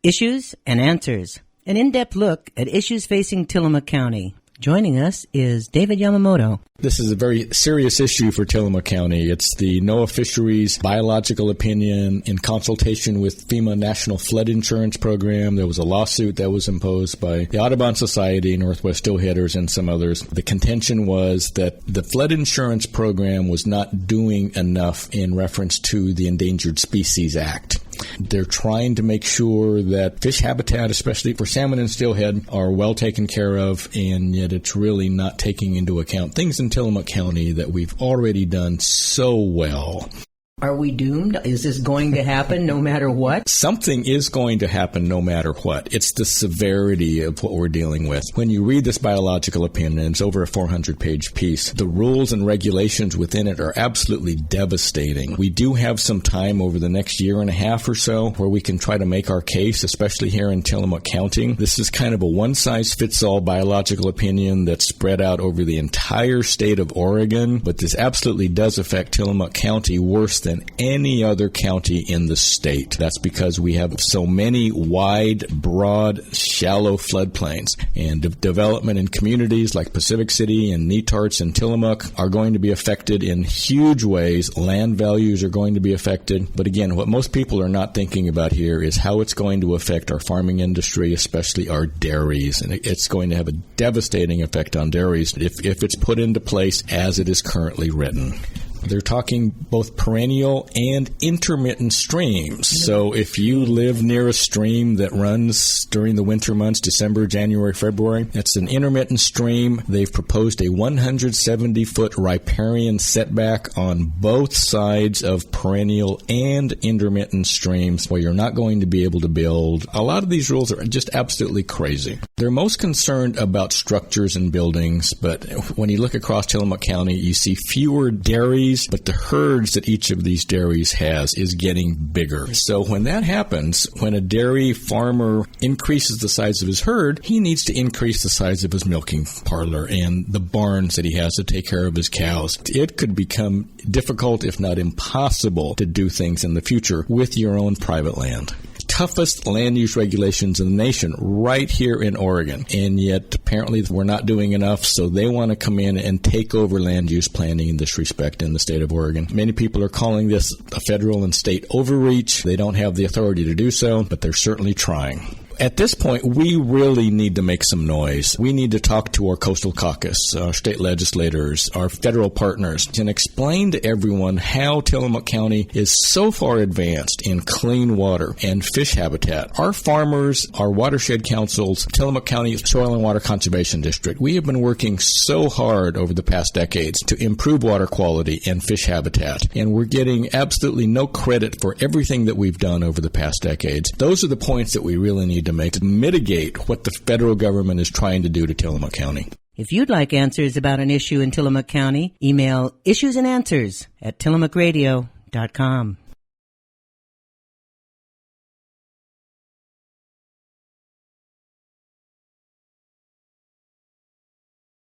Issues and Answers, an in-depth look at issues facing Tillamook County. Joining us is David Yamamoto. This is a very serious issue for Tillamook County. It's the NOAA Fisheries biological opinion in consultation with FEMA National Flood Insurance Program. There was a lawsuit that was imposed by the Audubon Society, Northwest Stillheaders, and some others. The contention was that the flood insurance program was not doing enough in reference to the Endangered Species Act. They're trying to make sure that fish habitat, especially for salmon and steelhead, are well taken care of, and yet it's really not taking into account things in Tillamook County that we've already done so well. Are we doomed? Is this going to happen no matter what? Something is going to happen no matter what. It's the severity of what we're dealing with. When you read this biological opinion, it's over a 400-page piece. The rules and regulations within it are absolutely devastating. We do have some time over the next year and a half or so where we can try to make our case, especially here in Tillamook County. This is kind of a one-size-fits-all biological opinion that's spread out over the entire state of Oregon, but this absolutely does affect Tillamook County worse than any other county in the state. That's because we have so many wide, broad, shallow floodplains, and development in communities like Pacific City and Netarts and Tillamook are going to be affected in huge ways. Land values are going to be affected. But again, what most people are not thinking about here is how it's going to affect our farming industry, especially our dairies. And it's going to have a devastating effect on dairies if it's put into place as it is currently written. They're talking both perennial and intermittent streams. So if you live near a stream that runs during the winter months, December, January, February, that's an intermittent stream. They've proposed a 170-foot riparian setback on both sides of perennial and intermittent streams where you're not going to be able to build. A lot of these rules are just absolutely crazy. They're most concerned about structures and buildings, but when you look across Tillamook County, you see fewer dairies, but the herds that each of these dairies has is getting bigger. So when that happens, when a dairy farmer increases the size of his herd, he needs to increase the size of his milking parlor and the barns that he has to take care of his cows. It could become difficult, if not impossible, to do things in the future with your own private land. Toughest land use regulations in the nation right here in Oregon. And yet, apparently, we're not doing enough, so they want to come in and take over land use planning in this respect in the state of Oregon. Many people are calling this a federal and state overreach. They don't have the authority to do so, but they're certainly trying. At this point, we really need to make some noise. We need to talk to our coastal caucus, our state legislators, our federal partners, and explain to everyone how Tillamook County is so far advanced in clean water and fish habitat. Our farmers, our watershed councils, Tillamook County Soil and Water Conservation District, we have been working so hard over the past decades to improve water quality and fish habitat, and we're getting absolutely no credit for everything that we've done over the past decades. Those are the points that we really need to make to mitigate what the federal government is trying to do to Tillamook County. If you'd like answers about an issue in Tillamook County, email issuesandanswers@tillamookradio.com.